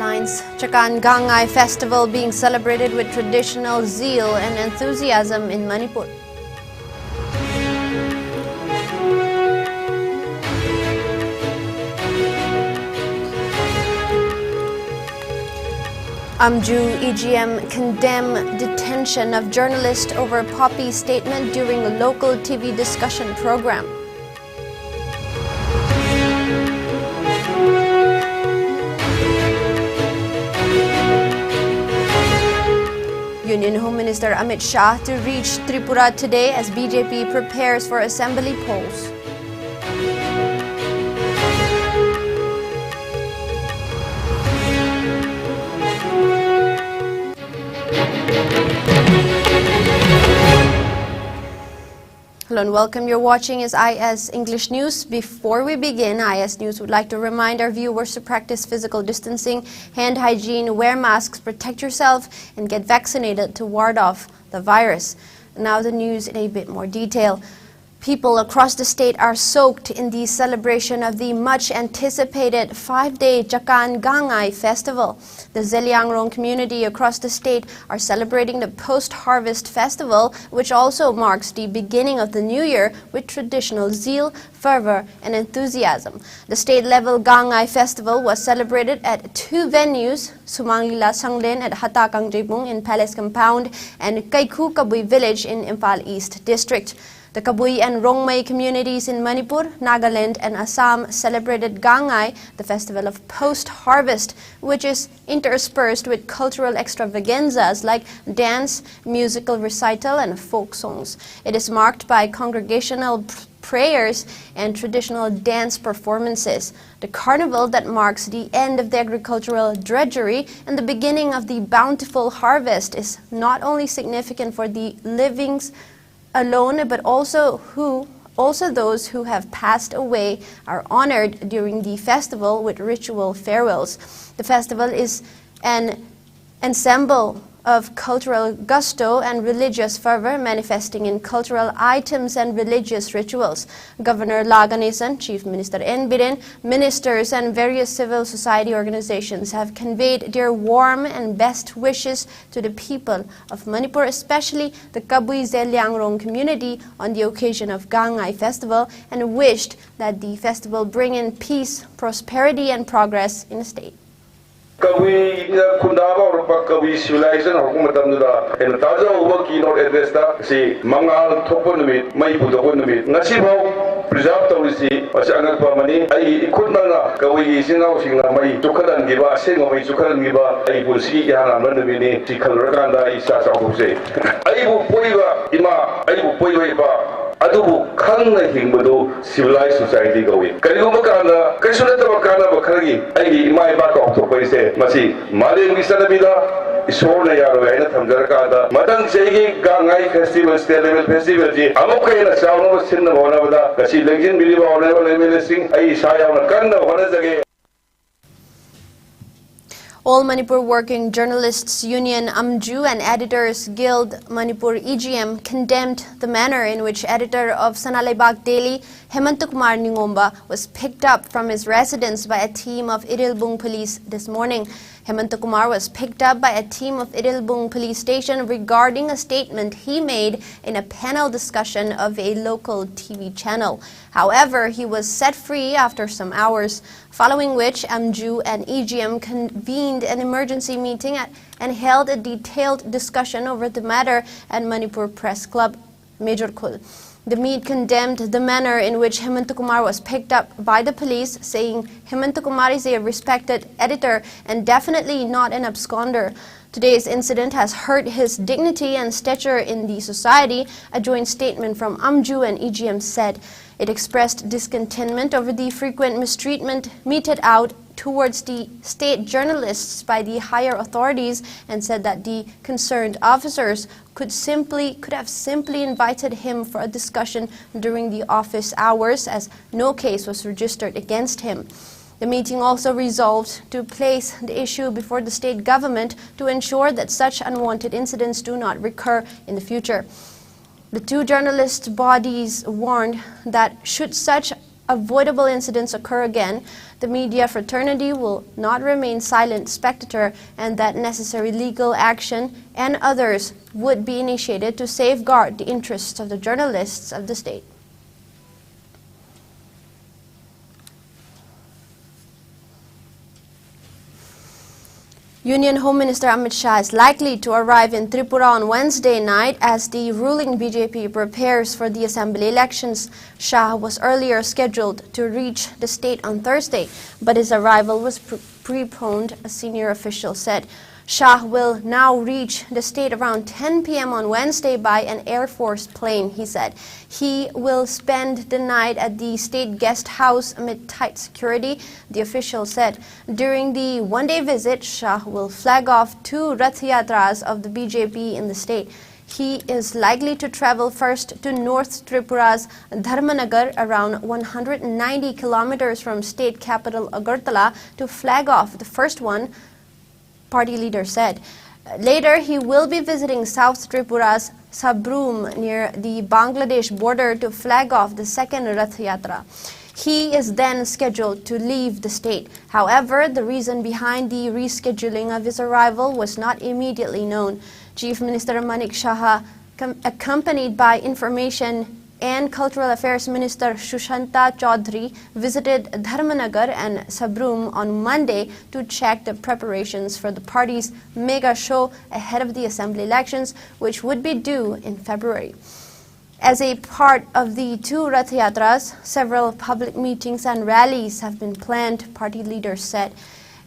headlines. Chakan Gangai Festival being celebrated with traditional zeal and enthusiasm in Manipur. Amju EGM condemn detention of journalist over Poppy statement during a local TV discussion program. Union Home Minister Amit Shah to reach Tripura today as BJP prepares for assembly polls. Hello and welcome. You're watching IS English News. Before we begin, IS News would like to remind our viewers to practice physical distancing, hand hygiene, wear masks, protect yourself, and get vaccinated to ward off the virus. Now the news in a bit more detail. People across the state are soaked in the celebration of the much-anticipated 5-day Chakan Gangai Festival. The Zeliangrong community across the state are celebrating the post-harvest festival, which also marks the beginning of the new year with traditional zeal, fervor, and enthusiasm. The state-level Gangai Festival was celebrated at 2 venues, Sumanglila Sanglen at Hatakang Jebung in Palace Compound and Kaiku Kabui Village in Imphal East District. The Kabui and Rongmei communities in Manipur, Nagaland and Assam celebrated Gangai, the festival of post-harvest, which is interspersed with cultural extravaganzas like dance, musical recital and folk songs. It is marked by congregational prayers and traditional dance performances. The carnival that marks the end of the agricultural drudgery and the beginning of the bountiful harvest is not only significant for the livings alone, but also those who have passed away are honored during the festival with ritual farewells. The festival is an ensemble of cultural gusto and religious fervor manifesting in cultural items and religious rituals. Governor Laganesan, Chief Minister N. Biren, ministers and various civil society organizations have conveyed their warm and best wishes to the people of Manipur, especially the Kabui Zeliangrong community on the occasion of Gangai Festival, and wished that the festival bring in peace, prosperity and progress in the state. Kabui Kundaba or Kabui civilization or Kumatamda and Taza over keynote address that see Mangal Toponumit, Maipu Toponumit, Nasibo, preserve Torisi, or Sangal Pamani, I Kundana, Kawi is in our singer, my Tukadan Giva, sing of my Tukadan Giva, I will see Yana Manavini, Tikalrakanda, Isasa Jose. I will Poiva, Ima, I will Poiva. Adubu Kanga Himbudu civilized society going. Kariumakana, Kasunata Bakari, I my back of Topese, Masi, Madin Visanabida, Isona Yaro, Tamjarakada, Madan Segi, Gangai Festival, State Level Festival, Amoka, Sound of Sinavana, Kasi Legend, Biliva, or never sing, I Saya Kanda, what is again. All Manipur Working Journalists Union Amju and Editors Guild Manipur EGM condemned the manner in which editor of Sanalaibak Daily, Hemantukumar Ningomba, was picked up from his residence by a team of Irilbung police this morning. Hemantukumar was picked up by a team of Irilbung police station regarding a statement he made in a panel discussion of a local TV channel. However, he was set free after some hours, following which Amju and EGM convened an emergency meeting and held a detailed discussion over the matter at Manipur Press Club, Major Khul. The meet condemned the manner in which Hemantukumar was picked up by the police, saying Hemantukumar is a respected editor and definitely not an absconder. Today's incident has hurt his dignity and stature in the society, a joint statement from Amju and EGM said. It expressed discontentment over the frequent mistreatment meted out towards the state journalists by the higher authorities and said that the concerned officers could have simply invited him for a discussion during the office hours, as no case was registered against him. The meeting also resolved to place the issue before the state government to ensure that such unwanted incidents do not recur in the future. The two journalist bodies warned that should such avoidable incidents occur again, the media fraternity will not remain silent spectator, and that necessary legal action and others would be initiated to safeguard the interests of the journalists of the state. Union Home Minister Amit Shah is likely to arrive in Tripura on Wednesday night as the ruling BJP prepares for the assembly elections. Shah was earlier scheduled to reach the state on Thursday, but his arrival was preponed, a senior official said. Shah will now reach the state around 10 p.m. on Wednesday by an Air Force plane, he said. He will spend the night at the state guest house amid tight security, the official said. During the one-day visit, Shah will flag off 2 Rath Yatras of the BJP in the state. He is likely to travel first to North Tripura's Dharmanagar, around 190 kilometers from state capital Agartala, to flag off the first one, party leader said. Later, he will be visiting South Tripura's Sabroom near the Bangladesh border to flag off the second Rath Yatra. He is then scheduled to leave the state. However, the reason behind the rescheduling of his arrival was not immediately known. Chief Minister Manik Shah, accompanied by Information and Cultural Affairs Minister Sushanta Chaudhary, visited Dharmanagar and Sabroom on Monday to check the preparations for the party's mega show ahead of the assembly elections, which would be due in February. As a part of the 2 Rath Yatras, several public meetings and rallies have been planned, party leaders said.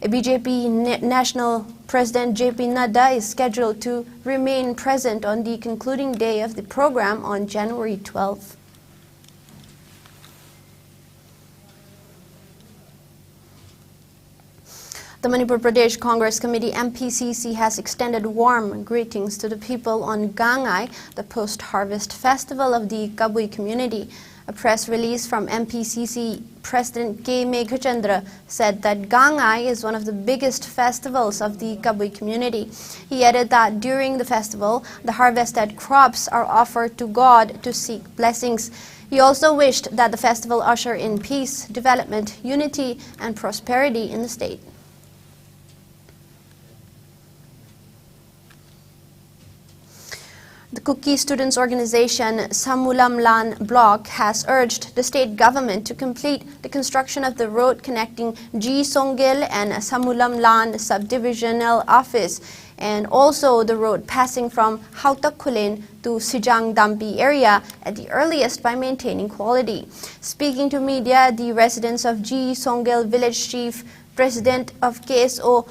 BJP National President J.P. Nadda is scheduled to remain present on the concluding day of the program on January 12th. The Manipur Pradesh Congress Committee MPCC has extended warm greetings to the people on Gangai, the post-harvest festival of the Kabui community. A press release from MPCC President K. Meghachandra said that Gangai is one of the biggest festivals of the Kabui community. He added that during the festival, the harvested crops are offered to God to seek blessings. He also wished that the festival usher in peace, development, unity, and prosperity in the state. The Kuki Students Organization Samulamlan bloc has urged the state government to complete the construction of the road connecting G. Songil and Samulamlan subdivisional office, and also the road passing from Hautakkulin to Sijang Dampi area at the earliest by maintaining quality. Speaking to media, the residents of G. Songil village chief, president of KSO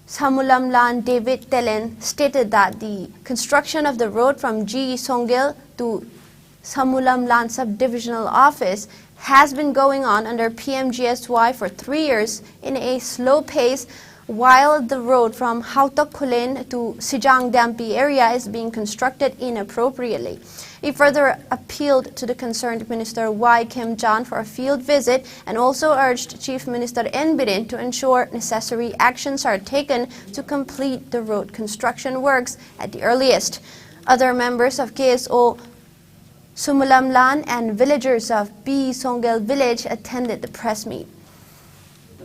Samulamlan David Telen, stated that the construction of the road from G. Songil to Samulamlan subdivisional office has been going on under PMGSY for 3 years in a slow pace, while the road from Hautakkulin to Sijang Dampi area is being constructed inappropriately. He further appealed to the concerned Minister Y. Kim Chan for a field visit and also urged Chief Minister N. Biren to ensure necessary actions are taken to complete the road construction works at the earliest. Other members of KSO Sumulamlan and villagers of B. Songel village attended the press meet.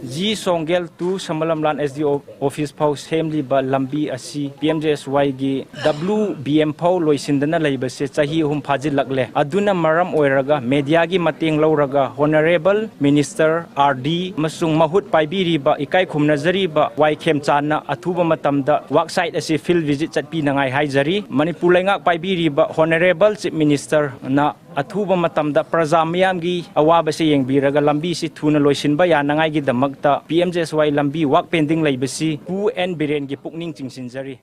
G. Songel to Samalamlan SDO office pau semli ba lambi asi PMJSY gi WBM pau loisindana laibase chahi hum phajil lagle aduna maram oiraga media gi mateng lauraga Honorable Minister RD masung mahut paibiri ba ikai khumnajari ba YKM Chana athuba matamda worksite asi field visit chatpi nangai haijari Manipur laingak paibiri ba Honorable Chief Minister na athuba matamda praja miyam gi awaba se yengbiraga lambi si thuna loisinba yanangai gi damakta PMJSY lambi work pending laibasi Pu N Biren gi pukning chingsinjari.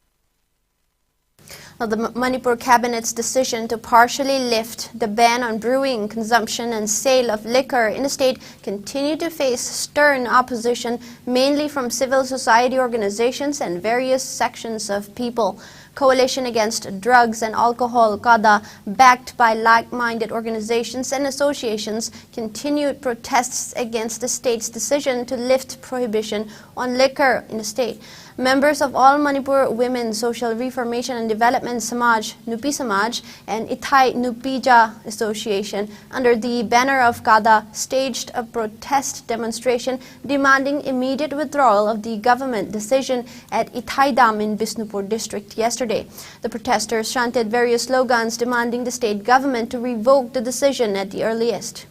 Now, the Manipur Cabinet's decision to partially lift the ban on brewing, consumption and sale of liquor in the state continue to face stern opposition, mainly from civil society organizations and various sections of people. Coalition Against Drugs and Alcohol, CADA, backed by like-minded organizations and associations, continued protests against the state's decision to lift prohibition on liquor in the state. Members of All Manipur Women's Social Reformation and Development Samaj, Nupi Samaj, and Ithai Nupija Association, under the banner of CADA, staged a protest demonstration demanding immediate withdrawal of the government decision at Ithai Dam in Bisnupur district yesterday. The protesters chanted various slogans demanding the state government to revoke the decision at the earliest.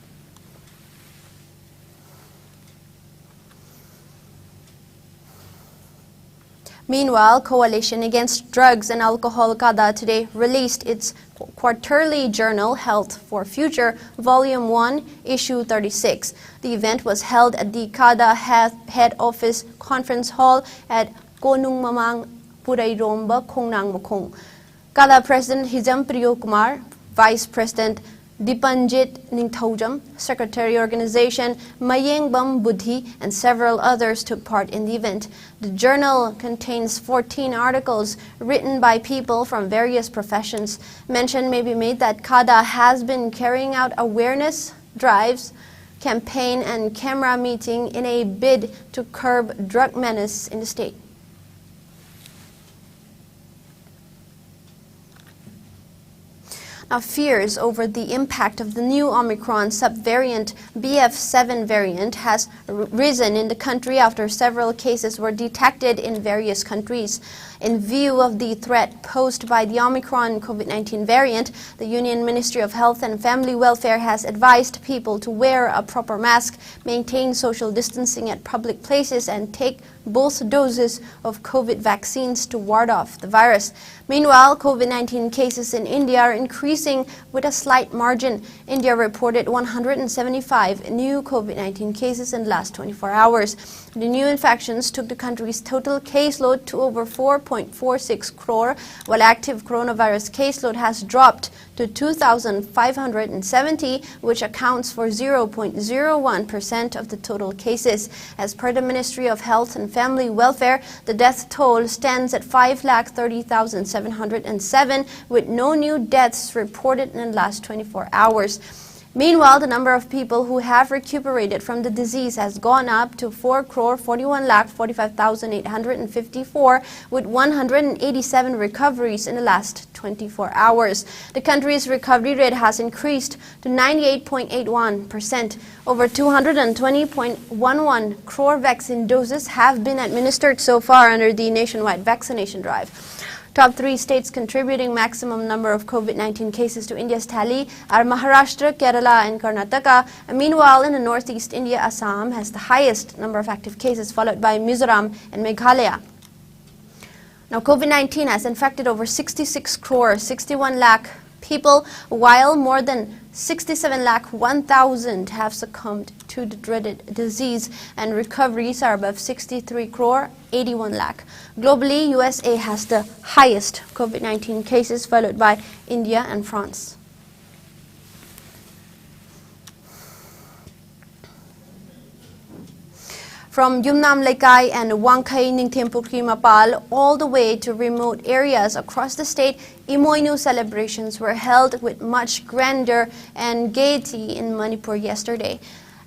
Meanwhile, Coalition Against Drugs and Alcohol, CADA, today released its quarterly journal, Health for Future, Volume 1, Issue 36. The event was held at the CADA Head Office Conference Hall at Konung Mamang Purairomba, Kongnang Mokong. CADA President Hizam Priyo Kumar, Vice President Dipanjit Ningthaujam, Secretary Organization Mayengbam Budhi, and several others took part in the event. The journal contains 14 articles written by people from various professions. Mention may be made that CADA has been carrying out awareness drives, campaign and camera meeting in a bid to curb drug menace in the state. Now, fears over the impact of the new Omicron subvariant BF7 variant has risen in the country after several cases were detected in various countries. In view of the threat posed by the Omicron COVID-19 variant, the Union Ministry of Health and Family Welfare has advised people to wear a proper mask, maintain social distancing at public places, and take both doses of COVID vaccines to ward off the virus. Meanwhile, COVID-19 cases in India are increasing with a slight margin. India reported 175 new COVID-19 cases in the last 24 hours. The new infections took the country's total caseload to over 4.46 crore, while active coronavirus caseload has dropped to 2,570, which accounts for 0.01% of the total cases. As per the Ministry of Health and Family Welfare, the death toll stands at 5,30,707, with no new deaths reported in the last 24 hours. Meanwhile, the number of people who have recuperated from the disease has gone up to 4,41,45,854, with 187 recoveries in the last 24 hours. The country's recovery rate has increased to 98.81%. Over 220.11 crore vaccine doses have been administered so far under the nationwide vaccination drive. Top 3 states contributing maximum number of COVID-19 cases to India's tally are Maharashtra, Kerala, and Karnataka. And meanwhile, in the northeast India, Assam has the highest number of active cases, followed by Mizoram and Meghalaya. Now, COVID-19 has infected over 66 crore 61 lakh people, while more than 67 lakh 1,000 have succumbed to the dreaded disease, and recoveries are above 63 crore 81 lakh. Globally, USA has the highest COVID-19 cases, followed by India and France. From Yumnam Laikai and Wangkai Ningthempukri Mapal all the way to remote areas across the state, Imoinu celebrations were held with much grandeur and gaiety in Manipur yesterday.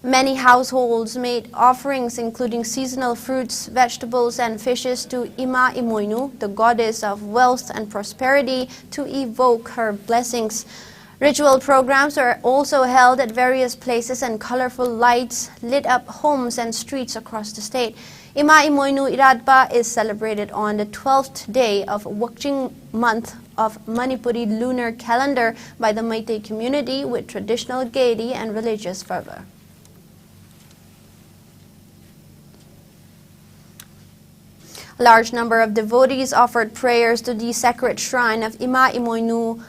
Many households made offerings including seasonal fruits, vegetables, and fishes to Ima Imoinu, the goddess of wealth and prosperity, to evoke her blessings. Ritual programs are also held at various places, and colorful lights lit up homes and streets across the state. Ima Imoinu Iradpa is celebrated on the 12th day of Wakching month of Manipuri lunar calendar by the Meitei community with traditional gaiety and religious fervor. A large number of devotees offered prayers to the sacred shrine of Ima Imoinu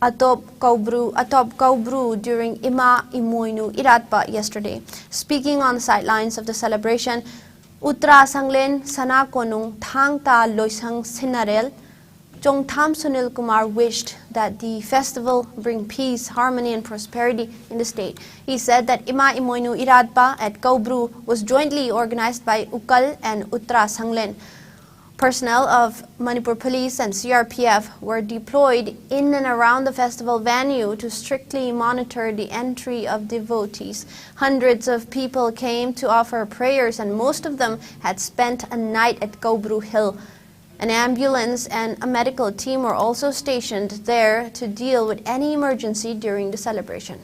Atop Kaubru during Ima Imoinu Iratpa yesterday. Speaking on the sidelines of the celebration, Utra Sanglen Sana Konung Thang Ta Loisang Sinarel, Chongtham Sunil Kumar wished that the festival bring peace, harmony, and prosperity in the state. He said that Ima Imoinu Iratpa at Kaubru was jointly organized by Ukal and Utra Sanglen. Personnel of Manipur Police and CRPF were deployed in and around the festival venue to strictly monitor the entry of devotees. Hundreds of people came to offer prayers, and most of them had spent a night at Gobru Hill. An ambulance and a medical team were also stationed there to deal with any emergency during the celebration.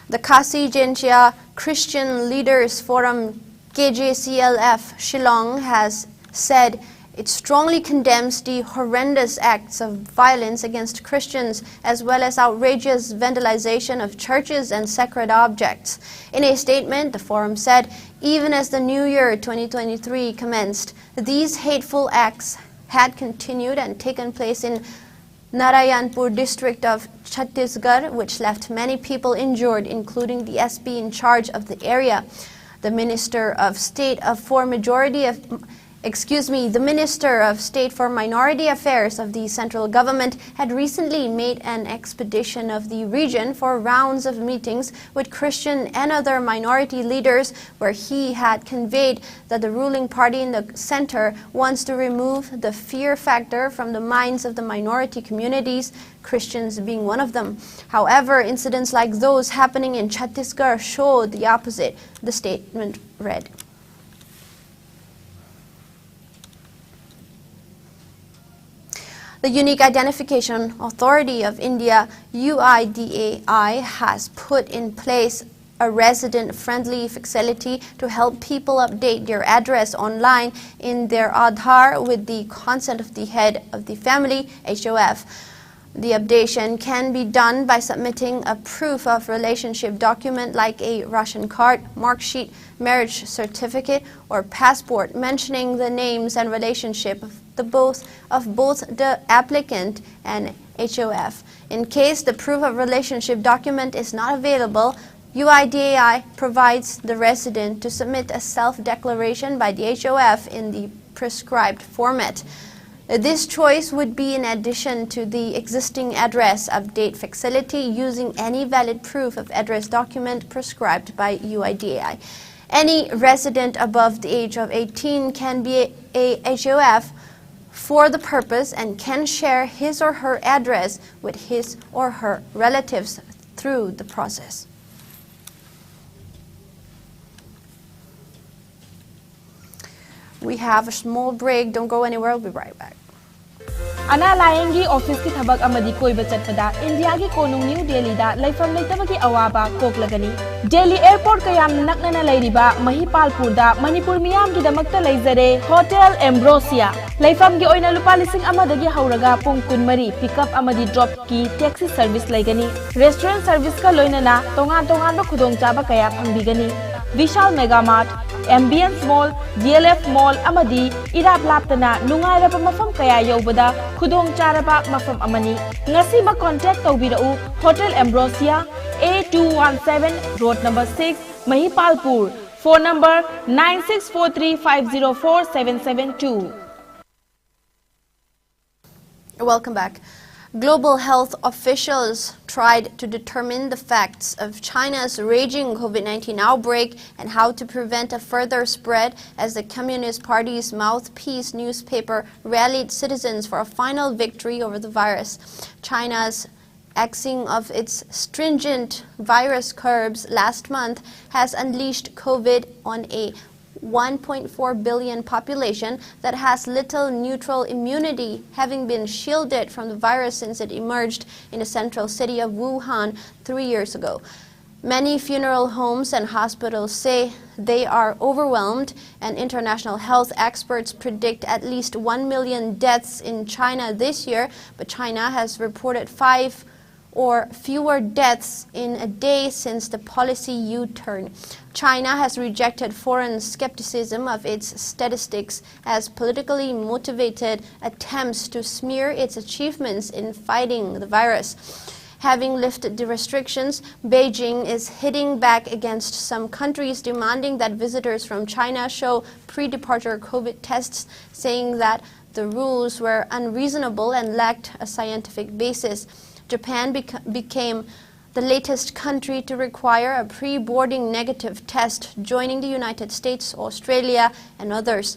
The Kasi Jentia Christian Leaders Forum KJCLF Shillong has said it strongly condemns the horrendous acts of violence against Christians as well as outrageous vandalization of churches and sacred objects. In a statement, the forum said, even as the new year 2023 commenced, these hateful acts had continued and taken place in Narayanpur district of Chhattisgarh, which left many people injured, including the SB in charge of the area. The Minister of State for Minority Affairs of the central government had recently made an expedition of the region for rounds of meetings with Christian and other minority leaders, where he had conveyed that the ruling party in the center wants to remove the fear factor from the minds of the minority communities, Christians being one of them. However, incidents like those happening in Chhattisgarh show the opposite, the statement read. The Unique Identification Authority of India, UIDAI, has put in place a resident-friendly facility to help people update their address online in their Aadhaar with the consent of the head of the family, HOF. The updation can be done by submitting a proof of relationship document like a ration card, mark sheet, marriage certificate, or passport mentioning the names and relationship of both the applicant and HOF. In case the proof of relationship document is not available, UIDAI provides the resident to submit a self-declaration by the HOF in the prescribed format. This choice would be in addition to the existing address update facility using any valid proof of address document prescribed by UIDAI. Any resident above the age of 18 can be a HOF for the purpose and can share his or her address with his or her relatives through the process. We have a small break. Don't go anywhere. We'll be right back. Ana Layangi office ki thabak amadi koi bachat pada India ki konung New Delhi da laifam laitaba ki awaba koklagani Delhi airport kayam naknana lairiba Mahipalpur da Manipur miyam ki damakta laizare Hotel Ambrosia laifam gi oina lupa lising amadagi hauraga pung kunmari pickup amadi drop ki taxi service laigani restaurant service ka loinana tongan ba khudong chaba kaya phangbigani Vishal Mega Mart Ambience Mall, DLF Mall amadi irap laptana nungairaba mafam kaya yobada khudong charaba mafam amani ngasi ma contact tawbirau Hotel Ambrosia A217 Road number 6 Mahipalpur phone number 9643504772. Welcome back. Global health officials tried to determine the facts of China's raging COVID-19 outbreak and how to prevent a further spread as the Communist Party's mouthpiece newspaper rallied citizens for a final victory over the virus. China's axing of its stringent virus curbs last month has unleashed COVID on a 1.4 billion population that has little neutral immunity, having been shielded from the virus since it emerged in the central city of Wuhan 3 years ago. Many funeral homes and hospitals say they are overwhelmed, and international health experts predict at least 1 million deaths in China this year, but China has reported 5 or fewer deaths in a day since the policy U-turn. China has rejected foreign skepticism of its statistics as politically motivated attempts to smear its achievements in fighting the virus. Having lifted the restrictions, Beijing is hitting back against some countries demanding that visitors from China show pre-departure COVID tests, saying that the rules were unreasonable and lacked a scientific basis. Japan became the latest country to require a pre-boarding negative test, joining the United States, Australia, and others.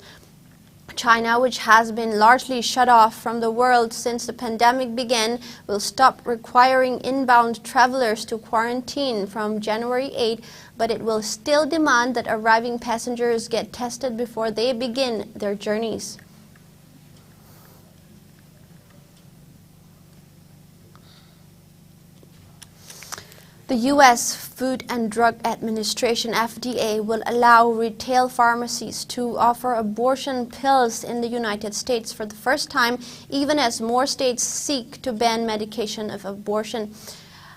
China, which has been largely shut off from the world since the pandemic began, will stop requiring inbound travelers to quarantine from January 8, but it will still demand that arriving passengers get tested before they begin their journeys. The U.S. Food and Drug Administration, FDA, will allow retail pharmacies to offer abortion pills in the United States for the first time, even as more states seek to ban medication of abortion.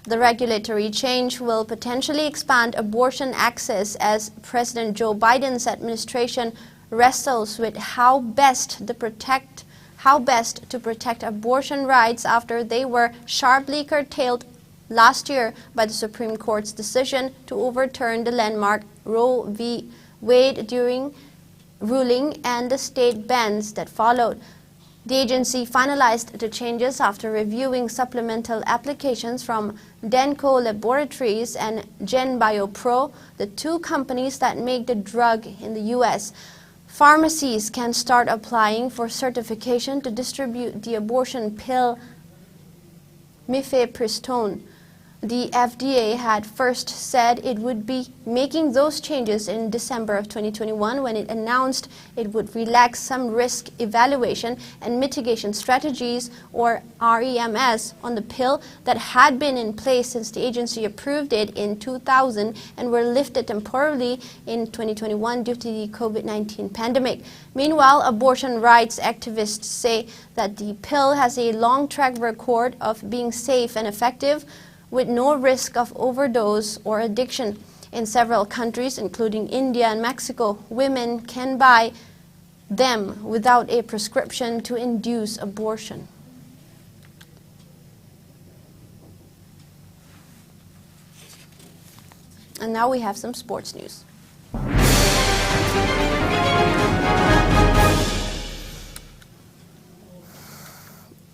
The regulatory change will potentially expand abortion access as President Joe Biden's administration wrestles with how best to protect abortion rights after they were sharply curtailed last year by the Supreme Court's decision to overturn the landmark Roe v. Wade ruling and the state bans that followed. The agency finalized the changes after reviewing supplemental applications from Denko Laboratories and GenBioPro, the two companies that make the drug in the U.S. Pharmacies can start applying for certification to distribute the abortion pill mifepristone. The FDA had first said it would be making those changes in December of 2021 when it announced it would relax some risk evaluation and mitigation strategies, or REMS, on the pill that had been in place since the agency approved it in 2000 and were lifted temporarily in 2021 due to the COVID-19 pandemic. Meanwhile, abortion rights activists say that the pill has a long track record of being safe and effective, with no risk of overdose or addiction. In several countries, including India and Mexico, women can buy them without a prescription to induce abortion. And now we have some sports news.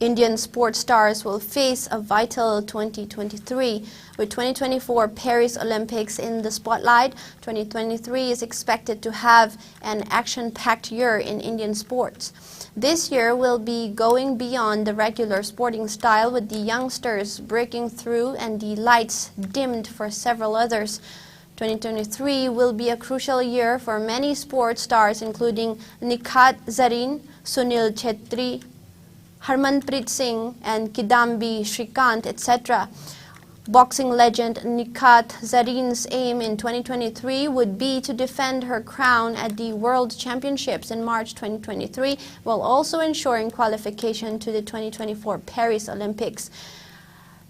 Indian sports stars will face a vital 2023. With 2024 Paris Olympics in the spotlight, 2023 is expected to have an action-packed year in Indian sports. This year will be going beyond the regular sporting style, with the youngsters breaking through and the lights dimmed for several others. 2023 will be a crucial year for many sports stars, including Nikhat Zareen, Sunil Chhetri, Harmanpreet Singh and Kidambi Shrikant, etc. Boxing legend Nikhat Zareen's aim in 2023 would be to defend her crown at the World Championships in March 2023, while also ensuring qualification to the 2024 Paris Olympics.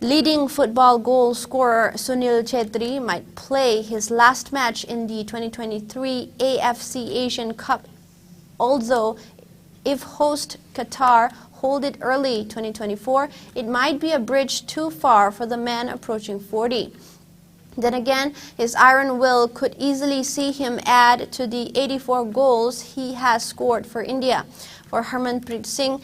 Leading football goal scorer Sunil Chhetri might play his last match in the 2023 AFC Asian Cup, although if host Qatar hold it early 2024, it might be a bridge too far for the man approaching 40. Then again, his iron will could easily see him add to the 84 goals he has scored for India. For Harmanpreet Singh,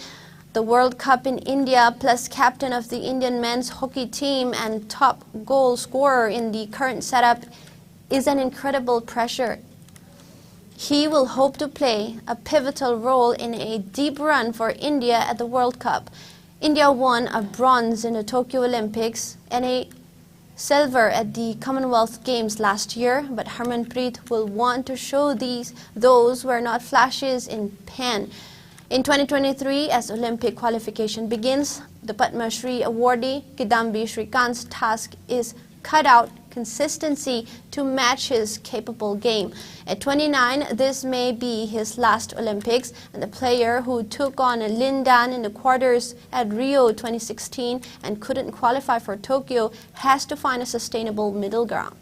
the World Cup in India, plus captain of the Indian men's hockey team and top goal scorer in the current setup, is an incredible pressure. He will hope to play a pivotal role in a deep run for India at the World Cup. India won a bronze in the Tokyo Olympics and a silver at the Commonwealth Games last year, but Harmanpreet will want to show those were not flashes in pan. In 2023, as Olympic qualification begins, the Padma Shri awardee Kidambi Shrikant's task is cut out consistency to match his capable game. At 29, this may be his last Olympics, and the player who took on Lin Dan in the quarters at Rio 2016 and couldn't qualify for Tokyo has to find a sustainable middle ground.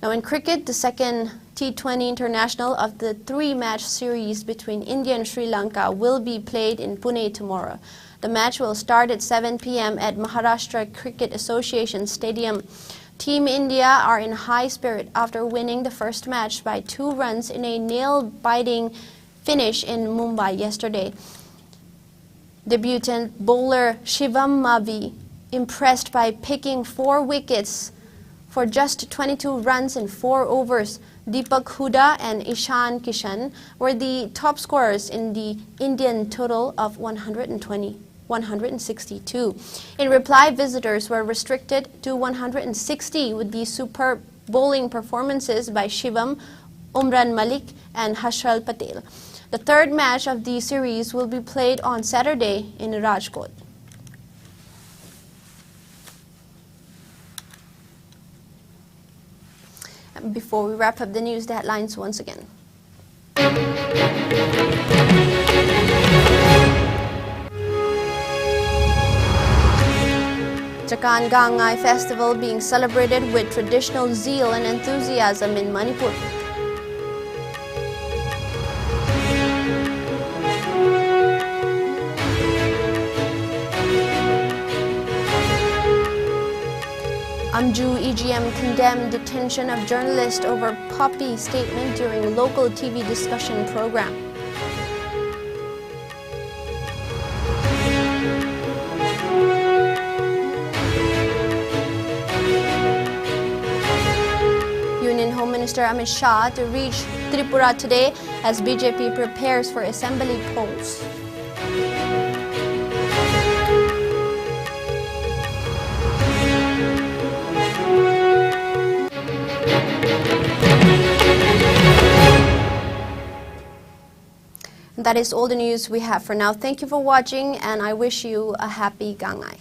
Now in cricket, the second T20 international of the three-match series between India and Sri Lanka will be played in Pune tomorrow. The match will start at 7 p.m. at Maharashtra Cricket Association Stadium. Team India are in high spirit after winning the first match by 2 runs in a nail-biting finish in Mumbai yesterday. Debutant bowler Shivam Mavi impressed by picking 4 wickets for just 22 runs in 4 overs. Deepak Huda and Ishan Kishan were the top scorers in the Indian total of 162. In reply, visitors were restricted to 160 with the superb bowling performances by Shivam, Umran Malik and Harshal Patel. The third match of the series will be played on Saturday in Rajkot. Before we wrap up the news, the headlines once again. Chakan Gangai Festival being celebrated with traditional zeal and enthusiasm in Manipur. Amju EGM condemned detention of journalist over poppy statement during local TV discussion program. Union Home Minister Amit Shah to reach Tripura today as BJP prepares for assembly polls. That is all the news we have for now. Thank you for watching, and I wish you a happy Gangai.